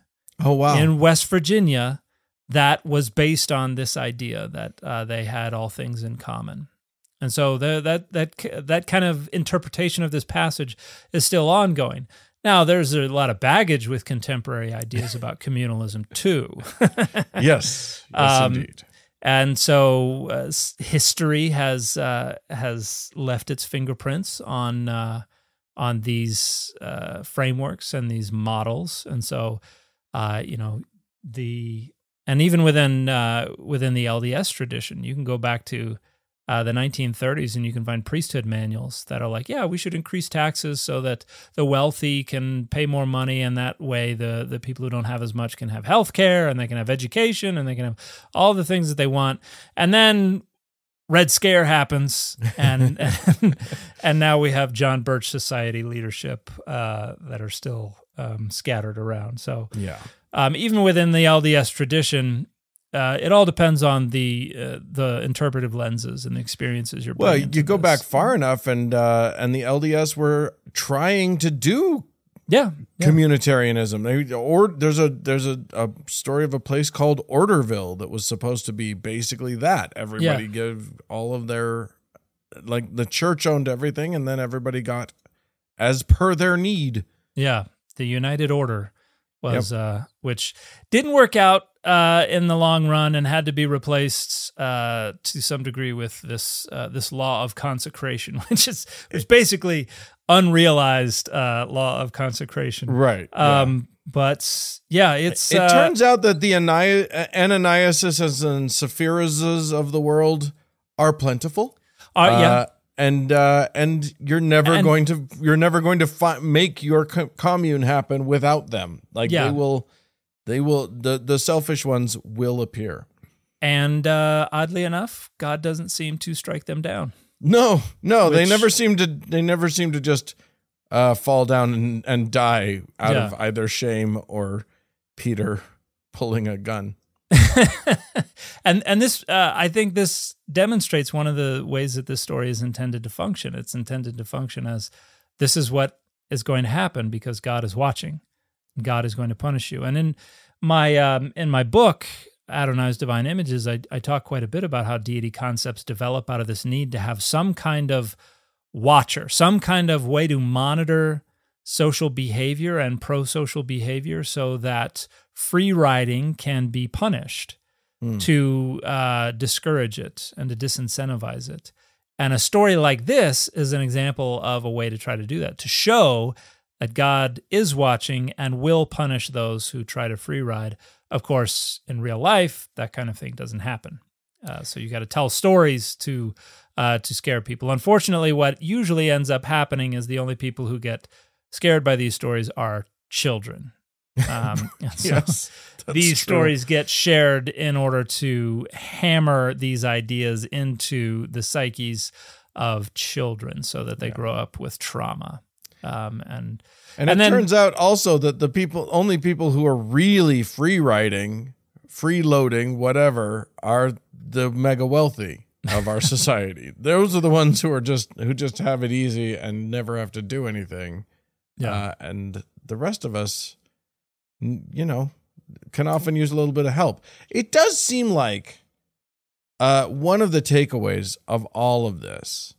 in West Virginia that was based on this idea that they had all things in common. And so that kind of interpretation of this passage is still ongoing. Now, there's a lot of baggage with contemporary ideas about communalism, too. Yes, indeed. And so history has left its fingerprints on these frameworks and these models. And so, even within the LDS tradition, you can go back to the 1930s, and you can find priesthood manuals that are like, yeah, we should increase taxes so that the wealthy can pay more money, and that way the people who don't have as much can have health care, and they can have education, and they can have all the things that they want. And then Red Scare happens, and and now we have John Birch Society leadership that are still scattered around. So even within the LDS tradition, it all depends on the interpretive lenses and the experiences you're bringing. Well, you go back far enough, and the LDS were trying to do communitarianism. There's a story of a place called Orderville that was supposed to be basically that. Everybody give all of their, like, the church owned everything, and then everybody got as per their need. Yeah, the United Order was which didn't work out in the long run, and had to be replaced to some degree with this law of consecration, which is basically unrealized law of consecration, right? But it turns out that the Ananiases and Sapphira's of the world are plentiful. And you're never going to make your commune happen without them. Like they will the selfish ones will appear. And oddly enough, God doesn't seem to strike them down. No, they never seem to just fall down and die out of either shame or Peter pulling a gun. And this, I think this demonstrates one of the ways that this story is intended to function. It's intended to function as this is what is going to happen because God is watching. God is going to punish you. And in my book, Adonai's Divine Images, I talk quite a bit about how deity concepts develop out of this need to have some kind of watcher, some kind of way to monitor social behavior and pro-social behavior so that free riding can be punished to discourage it and to disincentivize it. And a story like this is an example of a way to try to do that, to show that God is watching and will punish those who try to free ride. Of course, in real life, that kind of thing doesn't happen. So you got to tell stories to scare people. Unfortunately, what usually ends up happening is the only people who get scared by these stories are children. Yes, these stories get shared in order to hammer these ideas into the psyches of children so that they grow up with trauma. And it turns out also that only people who are really free riding, freeloading, whatever, are the mega wealthy of our society. Those are the ones who just have it easy and never have to do anything. Yeah. And the rest of us, can often use a little bit of help. It does seem like one of the takeaways of all of this,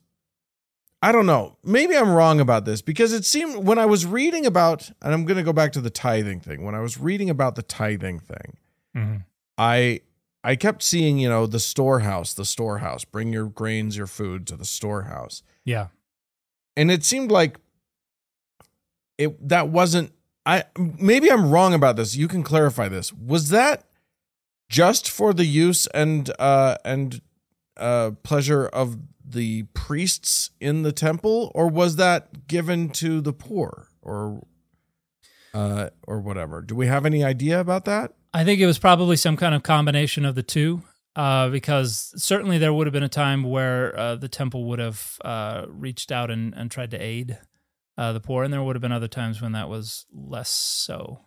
I don't know, maybe I'm wrong about this, because it seemed when I was reading about, and I'm going to go back to the tithing thing, when I was reading about the tithing thing, I kept seeing, the storehouse, bring your grains, your food to the storehouse. Yeah. And it seemed like that wasn't, maybe I'm wrong about this. You can clarify this. Was that just for the use and pleasure of the priests in the temple, or was that given to the poor or whatever? Do we have any idea about that? I think it was probably some kind of combination of the two, because certainly there would have been a time where the temple would have reached out and tried to aid the poor, and there would have been other times when that was less so.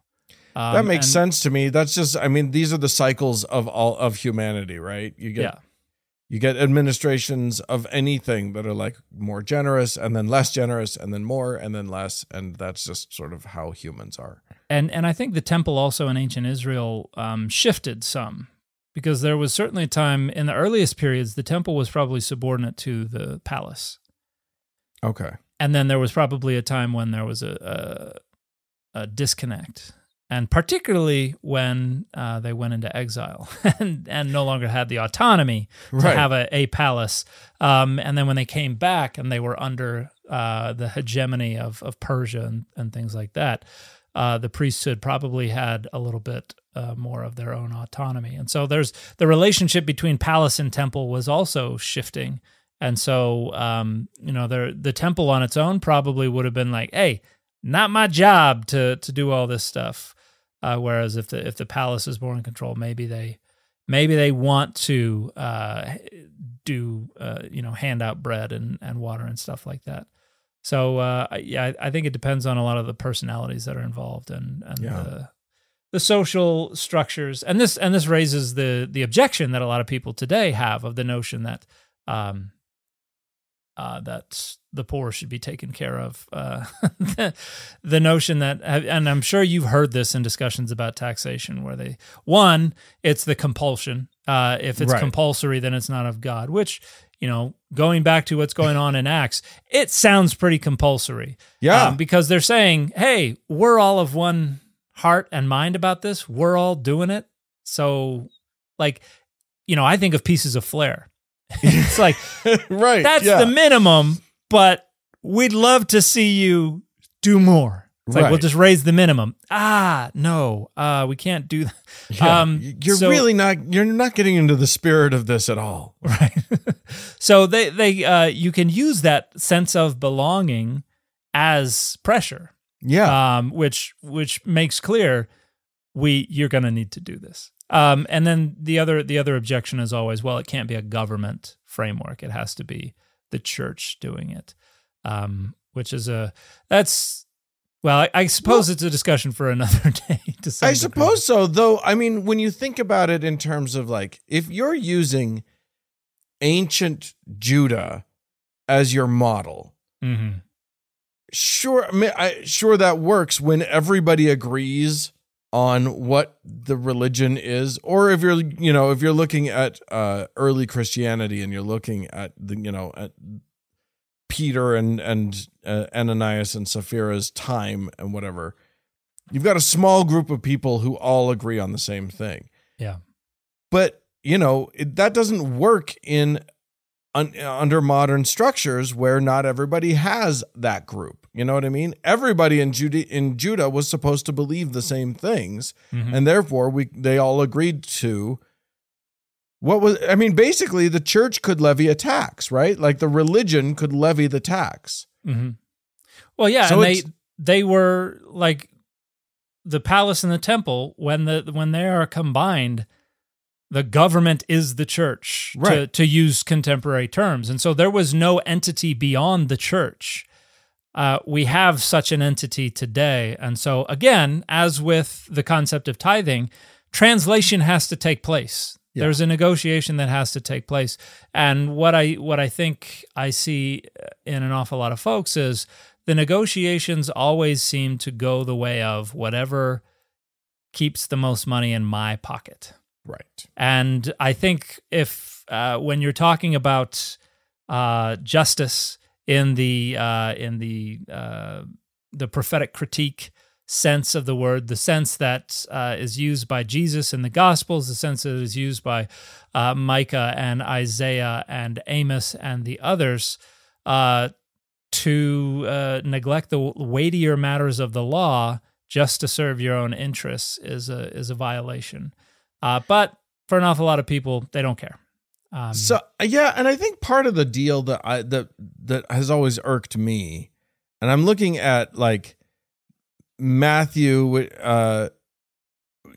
That makes sense to me. That's just, these are the cycles of humanity, right? You get administrations of anything that are like more generous and then less generous and then more and then less, and that's just sort of how humans are. And I think the temple also in ancient Israel shifted some, because there was certainly a time in the earliest periods the temple was probably subordinate to the palace. Okay. And then there was probably a time when there was a disconnect, and particularly when they went into exile and no longer had the autonomy to have a palace. And then when they came back and they were under the hegemony of Persia and things like that, the priesthood probably had a little bit more of their own autonomy. And so there's the relationship between palace and temple was also shifting. And so, the temple on its own probably would have been like, hey, not my job to do all this stuff. Whereas if the palace is more in control, maybe they want to hand out bread and water and stuff like that. So I think it depends on a lot of the personalities that are involved and the social structures. And this raises the objection that a lot of people today have of the notion that that the poor should be taken care of. The notion that, and I'm sure you've heard this in discussions about taxation, where it's the compulsion. If it's compulsory, then it's not of God, which, going back to what's going on in Acts, it sounds pretty compulsory. Yeah. Because they're saying, hey, we're all of one heart and mind about this. We're all doing it. So, I think of pieces of flair. It's like, that's the minimum, but we'd love to see you do more. It's like, we'll just raise the minimum. No, we can't do that. Yeah. You're not getting into the spirit of this at all. Right. So they you can use that sense of belonging as pressure. Yeah. Which makes clear you're going to need to do this. And then the other objection is always, well, it can't be a government framework. It has to be the church doing it, which is I suppose it's a discussion for another day. I suppose so, though. When you think about it in terms of if you're using ancient Judah as your model, sure that works when everybody agrees on what the religion is, or if you're looking at early Christianity and you're looking at at Peter and Ananias and Sapphira's time and whatever, you've got a small group of people who all agree on the same thing. Yeah, but that doesn't work under modern structures where not everybody has that group. You know what I mean? Everybody in Judah was supposed to believe the same things, and therefore they all agreed to basically the church could levy a tax, right? Like the religion could levy the tax. Well, yeah, so and they were like the palace and the temple when they are combined. The government is the church, to use contemporary terms. And so there was no entity beyond the church. We have such an entity today. And so again, as with the concept of tithing, translation has to take place. Yeah. There's a negotiation that has to take place. And what I think I see in an awful lot of folks is the negotiations always seem to go the way of whatever keeps the most money in my pocket. Right. And I think if when you're talking about justice in the prophetic critique sense of the word, the sense that is used by Jesus in the Gospels, the sense that is used by Micah and Isaiah and Amos and the others, to neglect the weightier matters of the law just to serve your own interests is a violation. But for an awful lot of people, they don't care. And I think part of the deal that has always irked me, and I'm looking at like Matthew,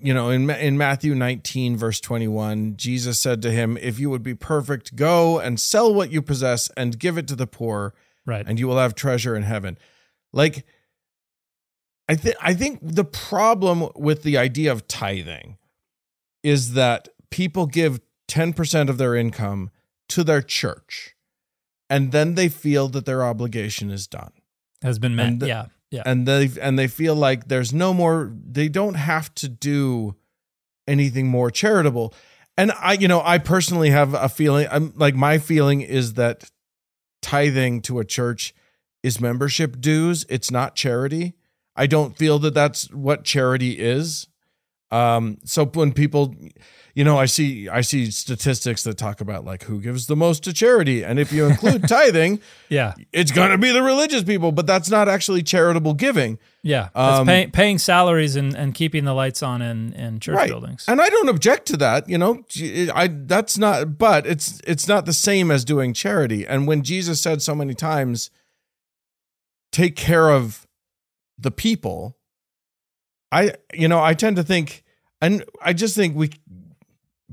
in Matthew 19 verse 21, Jesus said to him, "If you would be perfect, go and sell what you possess and give it to the poor, right, and you will have treasure in heaven." Like, I think the problem with the idea of tithing is that people give 10% of their income to their church, and then they feel that their obligation is done, has been met. Yeah. And they feel like there's no more. They don't have to do anything more charitable. And I personally have a feeling. My feeling is that tithing to a church is membership dues. It's not charity. I don't feel that that's what charity is. So when people, I see statistics that talk about like who gives the most to charity. And if you include tithing, it's going to be the religious people, but that's not actually charitable giving. Yeah. That's paying salaries and keeping the lights on in church buildings. And I don't object to that. But it's not the same as doing charity. And when Jesus said so many times, take care of the people, I tend to think, and I just think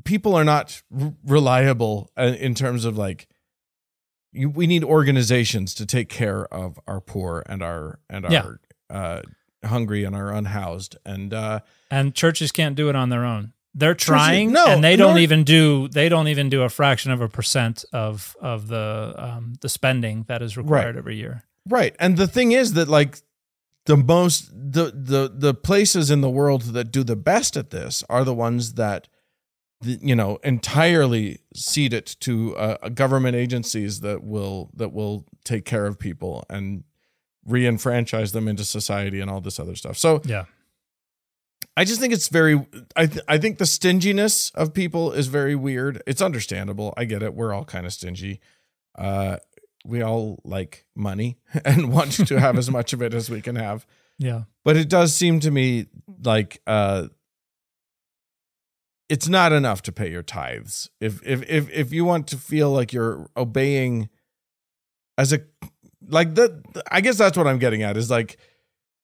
people are not reliable in terms of like, we need organizations to take care of our poor and our hungry and our unhoused, and churches can't do it on their own. They're trying, and they don't even do a fraction of a percent of the spending that is required every year. Right, and the thing is that like, the places in the world that do the best at this are the ones that, entirely cede it to government agencies that will take care of people and re-enfranchise them into society and all this other stuff. So I just think it's very, I think the stinginess of people is very weird. It's understandable. I get it. We're all kind of stingy. We all like money and want to have as much of it as we can have. Yeah. But it does seem to me like it's not enough to pay your tithes. If you want to feel like you're obeying I guess that's what I'm getting at is like,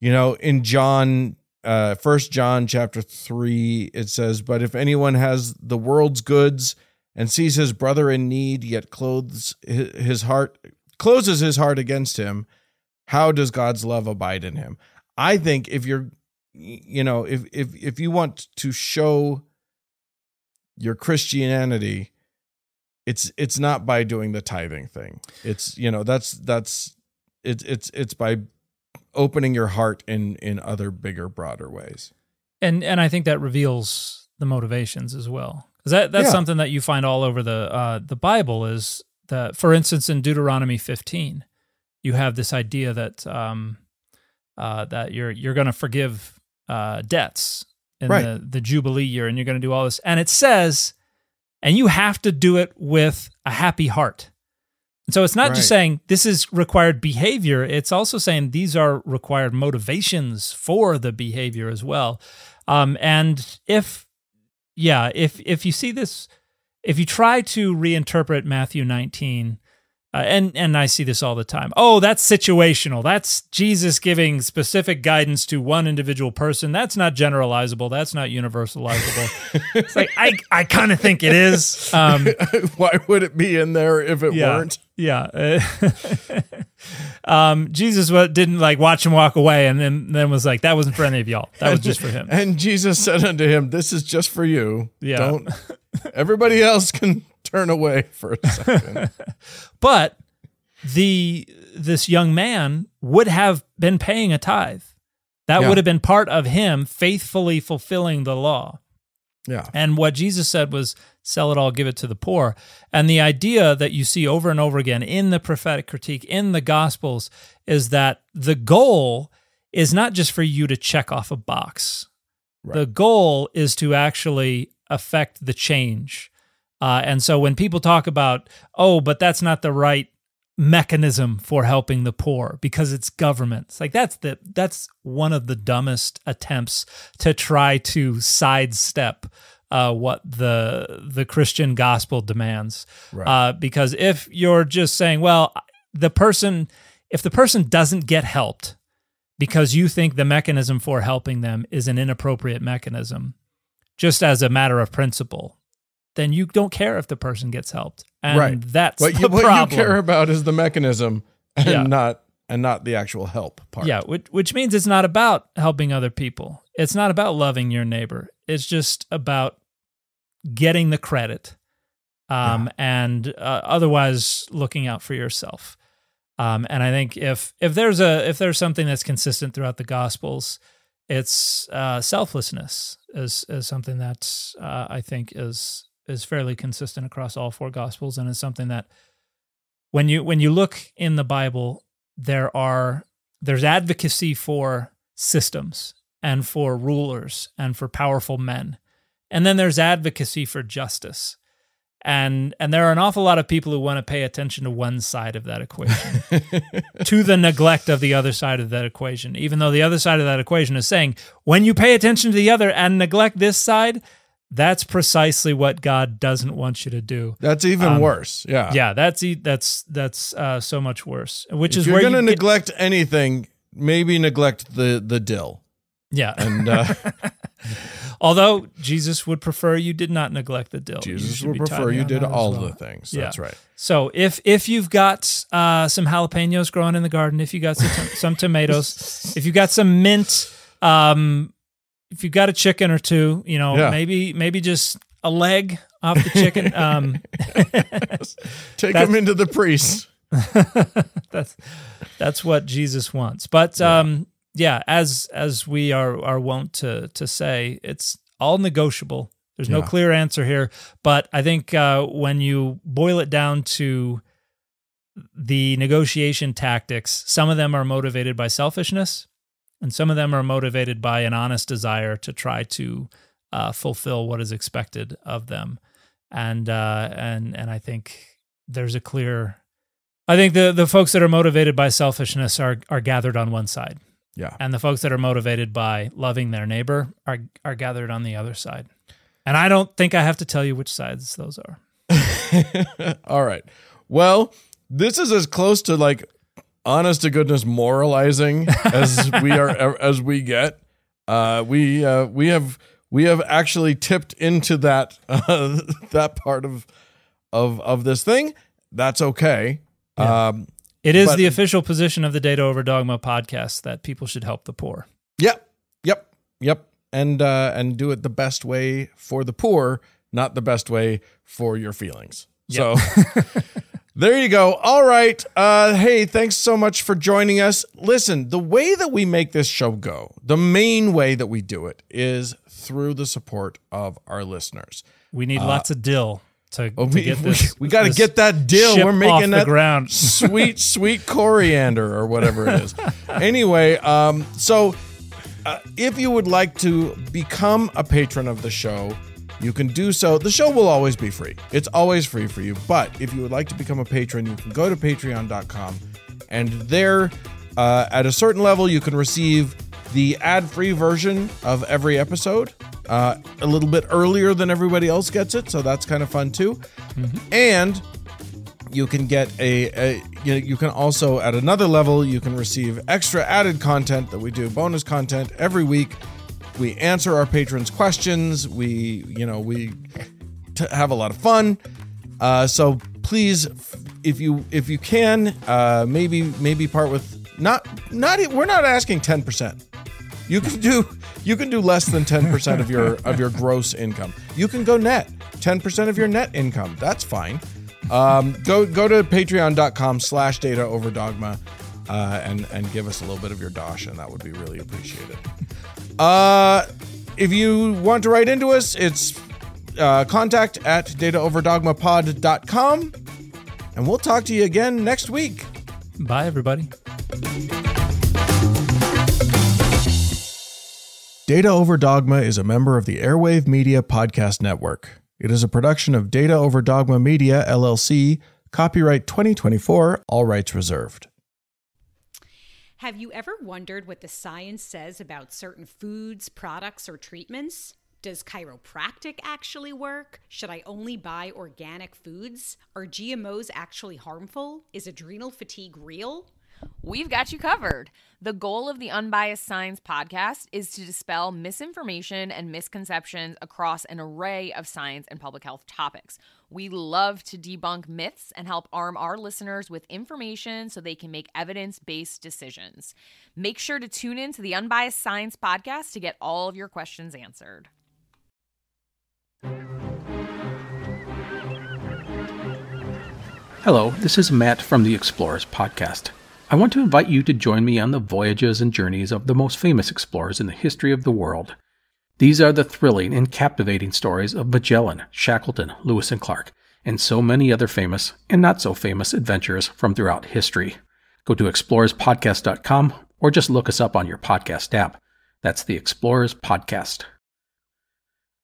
in John, 1 John chapter 3, it says, "But if anyone has the world's goods and sees his brother in need, yet closes his heart against him, how does God's love abide in him?" I think if you're, if you want to show your Christianity, it's not by doing the tithing thing. It's, it's by opening your heart in other bigger, broader ways. And I think that reveals the motivations as well. Because that's something that you find all over the Bible is that, for instance, in Deuteronomy 15, you have this idea that that you're going to forgive debts in the Jubilee year, and you're going to do all this. And it says, and you have to do it with a happy heart. And so it's not just saying this is required behavior, it's also saying these are required motivations for the behavior as well. And if you see this, if you try to reinterpret Matthew 19, and I see this all the time. Oh, that's situational. That's Jesus giving specific guidance to one individual person. That's not generalizable. That's not universalizable. It's like, I kind of think it is. Why would it be in there if it weren't? Yeah. Jesus didn't like watch him walk away and then was like, that wasn't for any of y'all. That was just for him. And Jesus said unto him, "This is just for you. Yeah. Don't. Everybody else can turn away for a second." But the this young man would have been paying a tithe. That would have been part of him faithfully fulfilling the law. Yeah. And what Jesus said was, sell it all, give it to the poor. And the idea that you see over and over again in the prophetic critique, in the Gospels, is that the goal is not just for you to check off a box. Right. The goal is to actually affect the change. And so when people talk about, oh, but that's not the right mechanism for helping the poor because it's government. It's like that's one of the dumbest attempts to try to sidestep what the Christian gospel demands. Right. Because if you're just saying, well, if the person doesn't get helped because you think the mechanism for helping them is an inappropriate mechanism, just as a matter of principle, then you don't care if the person gets helped. And that's the problem. What you care about is the mechanism and not the actual help part. Yeah, which means it's not about helping other people. It's not about loving your neighbor. It's just about getting the credit and otherwise looking out for yourself. And I think if there's something that's consistent throughout the Gospels, it's selflessness is something that I think is fairly consistent across all four Gospels, and is something that when you look in the Bible, there's advocacy for systems and for rulers and for powerful men, and then there's advocacy for justice, and there are an awful lot of people who want to pay attention to one side of that equation, to the neglect of the other side of that equation, even though the other side of that equation is saying, when you pay attention to the other and neglect this side, that's precisely what God doesn't want you to do. That's even worse. Yeah. Yeah, that's so much worse. Which is where you're going to get neglect anything, maybe neglect the dill. Yeah. And although Jesus would prefer you did not neglect the dill. Jesus would prefer you did all the things. That's right. So if you've got some jalapenos growing in the garden, if you got some tomatoes, if you got some mint, if you got a chicken or two, maybe just a leg off the chicken. Take them into the priest. That's what Jesus wants. But as we are wont to say, it's all negotiable. There's no clear answer here. But I think when you boil it down to the negotiation tactics, some of them are motivated by selfishness, and some of them are motivated by an honest desire to try to fulfill what is expected of them. And I think there's a clear. I think the folks that are motivated by selfishness are gathered on one side. Yeah. And the folks that are motivated by loving their neighbor are gathered on the other side. And I don't think I have to tell you which sides those are. All right. Well, this is as close to like honest to goodness moralizing as we get. We have actually tipped into that that part of this thing. That's okay. Yeah. It is the official position of the Data Over Dogma podcast that people should help the poor. Yep. And do it the best way for the poor, not the best way for your feelings. Yep. So there you go. All right. Hey, thanks so much for joining us. Listen, the way that we make this show go, the main way that we do it is through the support of our listeners. We need lots of dill. We got to get that dill. We're making that ground. sweet coriander or whatever it is. Anyway, so if you would like to become a patron of the show, you can do so. The show will always be free. It's always free for you. But if you would like to become a patron, you can go to patreon.com. And there, at a certain level, you can receive the ad-free version of every episode a little bit earlier than everybody else gets it, so that's kind of fun too. Mm-hmm. And you can get you can also, at another level, you can receive extra added content that we do, bonus content every week. We answer our patrons' questions. We have a lot of fun. So please, if you can, maybe part with we're not asking 10%. You can do less than 10% of your gross income. You can go net, 10% of your net income. That's fine. Go to patreon.com/Data Over Dogma and give us a little bit of your dosh, and that would be really appreciated. If you want to write into us, it's contact@dataoverdogmapod.com, and we'll talk to you again next week. Bye, everybody. Data Over Dogma is a member of the Airwave Media Podcast Network. It is a production of Data Over Dogma Media, LLC, copyright 2024, all rights reserved. Have you ever wondered what the science says about certain foods, products, or treatments? Does chiropractic actually work? Should I only buy organic foods? Are GMOs actually harmful? Is adrenal fatigue real? We've got you covered. The goal of the Unbiased Science podcast is to dispel misinformation and misconceptions across an array of science and public health topics. We love to debunk myths and help arm our listeners with information so they can make evidence-based decisions. Make sure to tune in to the Unbiased Science podcast to get all of your questions answered. Hello, this is Matt from the Explorers Podcast. I want to invite you to join me on the voyages and journeys of the most famous explorers in the history of the world. These are the thrilling and captivating stories of Magellan, Shackleton, Lewis and Clark, and so many other famous and not so famous adventurers from throughout history. Go to explorerspodcast.com or just look us up on your podcast app. That's the Explorers Podcast.